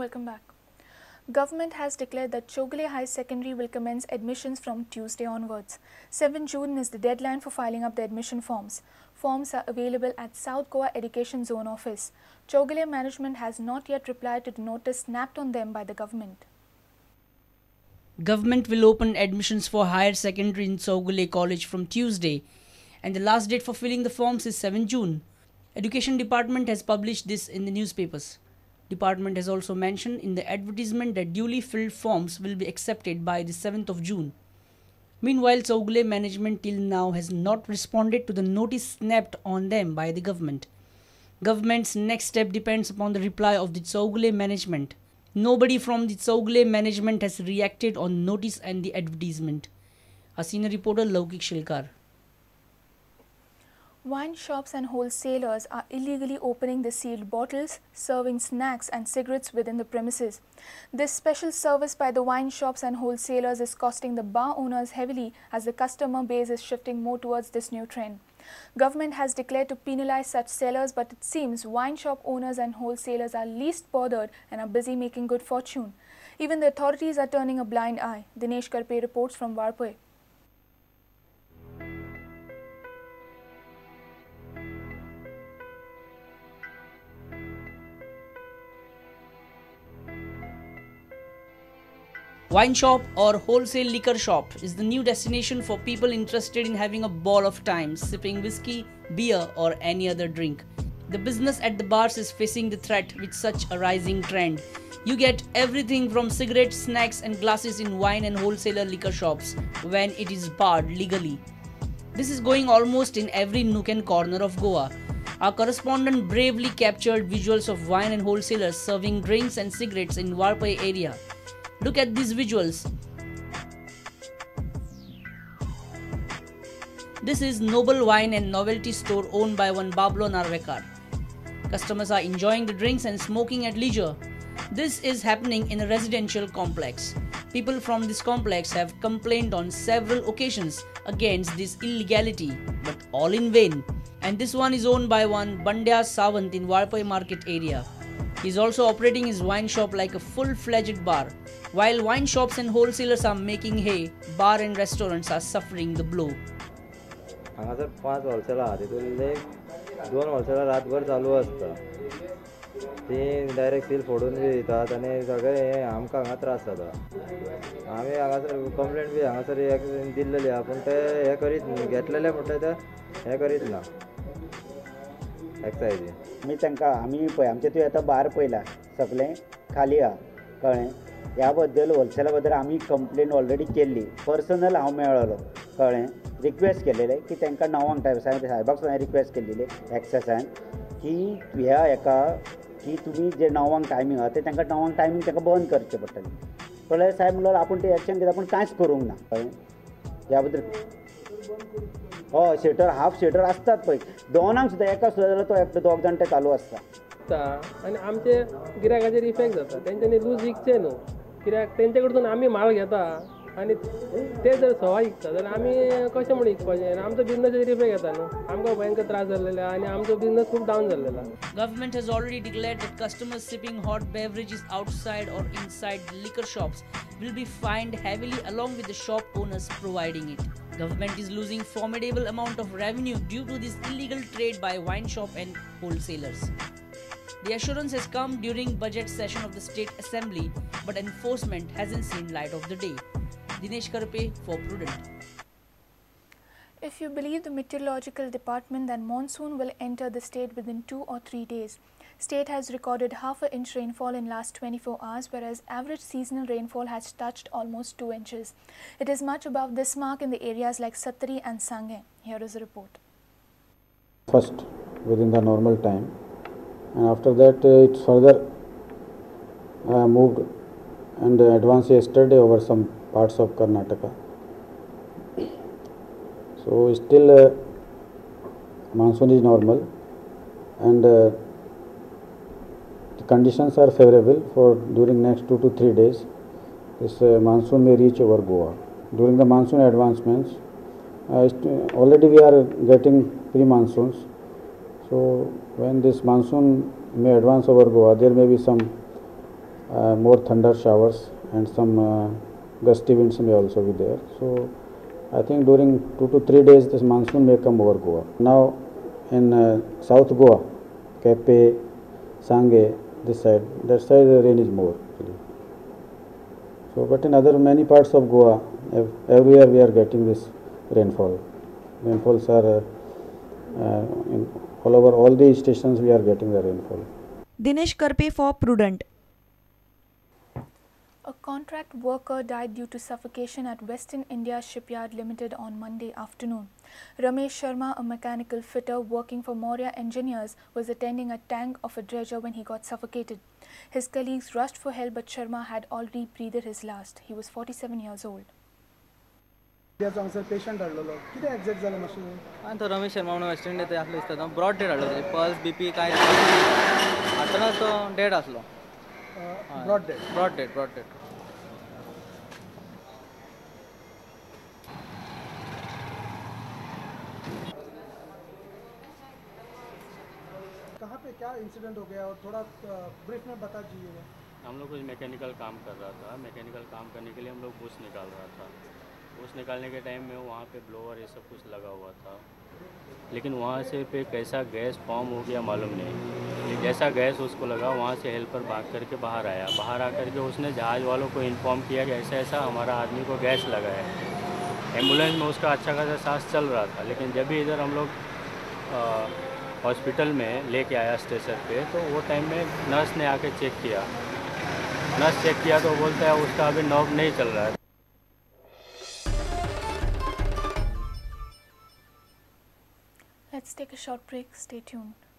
Welcome back. Government has declared that Chowgule High Secondary will commence admissions from Tuesday onwards. 7 June is the deadline for filing up the admission forms. Forms are available at South Goa Education Zone Office. Chowgule management has not yet replied to the notice snapped on them by the government. Government will open admissions for higher secondary in Chowgule College from Tuesday, and the last date for filling the forms is 7 June. Education Department has published this in the newspapers. Department has also mentioned in the advertisement that duly filled forms will be accepted by the 7th of June. Meanwhile, Chowgule management till now has not responded to the notice snapped on them by the government. Government's next step depends upon the reply of the Chowgule management. Nobody from the Chowgule management has reacted on notice and the advertisement. A senior reporter, Laukik Shilkar. Wine shops and wholesalers are illegally opening the sealed bottles, serving snacks and cigarettes within the premises. This special service by the wine shops and wholesalers is costing the bar owners heavily as the customer base is shifting more towards this new trend. Government has declared to penalize such sellers, but it seems wine shop owners and wholesalers are least bothered and are busy making good fortune. Even the authorities are turning a blind eye. Dinesh Karpe reports from Varpoi. Wine shop or wholesale liquor shop is the new destination for people interested in having a ball of time, sipping whiskey, beer or any other drink. The business at the bars is facing the threat with such a rising trend. You get everything from cigarettes, snacks and glasses in wine and wholesaler liquor shops when it is barred legally. This is going almost in every nook and corner of Goa. Our correspondent bravely captured visuals of wine and wholesalers serving drinks and cigarettes in Varpoi area. Look at these visuals. This is Noble Wine and Novelty Store owned by one Bablo Narvekar. Customers are enjoying the drinks and smoking at leisure. This is happening in a residential complex. People from this complex have complained on several occasions against this illegality, but all in vain. And this one is owned by one Bandya Sawant in Varpoi market area. He is also operating his wine shop like a full-fledged bar. While wine shops and wholesalers are making hay, bar and restaurants are suffering the blow. हांगासर 5 wholesaler आहा तितूंतले 2 wholesaler रातभर चालू आसता ती direct seal फोडून B दितात आनी सगळे हे आमकां हांगा त्रास जाता आमी हांगासर कंप्लेंट बी हांगासर एक दिल्लेली आहा पूण ते हे करीत घेतलेले म्हणटा ते हे करीत ना एक्सायजी मी तांकां आमी पळय आमचे थंय आतां बार पयला सगळें खाली आहा कळ्ळें ह्या बद्दल होलसेला बद्दल आमी कंप्लेन ऑलरेडी केल्ली पर्सनल हांव मेळ्ळलो कळ्ळें रिक्वेस्ट केलेले की तांकां 9 साहेबाक सुद्दां रिक्वेस्ट केल्ली एक्सेसान की ह्या हेका की तुमी जे 9 टायमींग आहा ते तांकां 9 टायमींग तांकां बंद करचें पडटलें कळ्ळें साहेब म्हणल्यार आपूण ते एक्शन घेता पूण कांयच करूंक ना कळ्ळें ह्या बद्दल हय शेटर हाफ शेटर आसतात पळय दोनांक सुद्दां एका सुद्दां जाल्यार तो एकटो 2 जाण ते चालू आसता आनी आमचे गिरायकाचेर इफेक्ट जाता तेंच्यांनी लूज विकचें न्हू कित्याक तेंचे कडसून आमी माल घेता आनी ते जर सवा विकता जाल्यार आमी कशें म्हूण विकपाचें आमचो बिजनसाचेर इफेक्ट येता न्हू आमकां भयंकर त्रास जाल्लेले आनी आमचो बिजनस खूब down जाल्लेलो. Government has already declared that customers sipping hot beverages outside or inside the liquor shops will be fined heavily along with the shop owners providing it. Government is losing formidable amount of revenue due to this illegal trade by wine shop and wholesalers. The assurance has come during budget session of the State Assembly, but enforcement hasn't seen light of the day. Dinesh Karpe for Prudent. If you believe the meteorological department, then monsoon will enter the state within 2 or 3 days. State has recorded half an inch rainfall in last 24 hours, whereas average seasonal rainfall has touched almost 2 inches. It is much above this mark in the areas like Sattari and Sange. Here is a report. First, within the normal time, and after that it further moved and advanced yesterday over some parts of Karnataka. So still monsoon is normal and the conditions are favorable for during next 2 to 3 days. This monsoon may reach over Goa. During the monsoon advancements, already we are getting pre-monsoons. So when this monsoon may advance over Goa, there may be some more thunder showers and some gusty winds may also be there. So I think during 2 to 3 days this monsoon may come over Goa. Now in South Goa, Kepe, Sange, this side, that side the rain is more actually. So but in other many parts of Goa, everywhere we are getting this rainfall. Rainfalls are in all over all the stations we are getting the rainfall. Dinesh Karpe for Prudent. A contract worker died due to suffocation at Western India Shipyard Limited on Monday afternoon. Ramesh Sharma, a mechanical fitter working for Maurya Engineers, was attending a tank of a dredger when he got suffocated. His colleagues rushed for help, but Sharma had already breathed his last. He was 47 years old. Patient हाडलेलो कितें exact जालें मातशें आनी तो रमेश शर्मा म्हणून waste इंडियेंत आसलो दिसता broad dead हाडलो तेजे पल्स बीपी कांय आतांच तो डेड आसलो broad dead broad dead broad dead कहाँ पे क्या इंसिडेंट हो गया और थोड़ा ब्रीफ में बता दीजिएगा। हम लोग कुछ मैकेनिकल काम कर रहा था। मैकेनिकल काम करने के लिए हम लोग बूस निकाल रहा था। बूस निकालने के टाइम में वहाँ पे ब्लोअर ये सब कुछ लगा हुआ था, लेकिन वहाँ से पे कैसा गैस फॉर्म हो गया मालूम नहीं। जैसा गैस उसको लगा, वहाँ से हेल्पर भाग करके बाहर आया। बाहर आकर के उसने जहाज़ वालों को इन्फॉर्म किया कि ऐसा ऐसा हमारा आदमी को गैस लगा है। एम्बुलेंस में उसका अच्छा खासा सांस चल रहा था, लेकिन जब भी इधर हम लोग हॉस्पिटल में लेके आया स्टेशन पे, तो वो टाइम में नर्स ने आके चेक किया। नर्स चेक किया तो बोलता है उसका अभी नॉब नहीं चल रहा है। Let's take a short break. Stay tuned.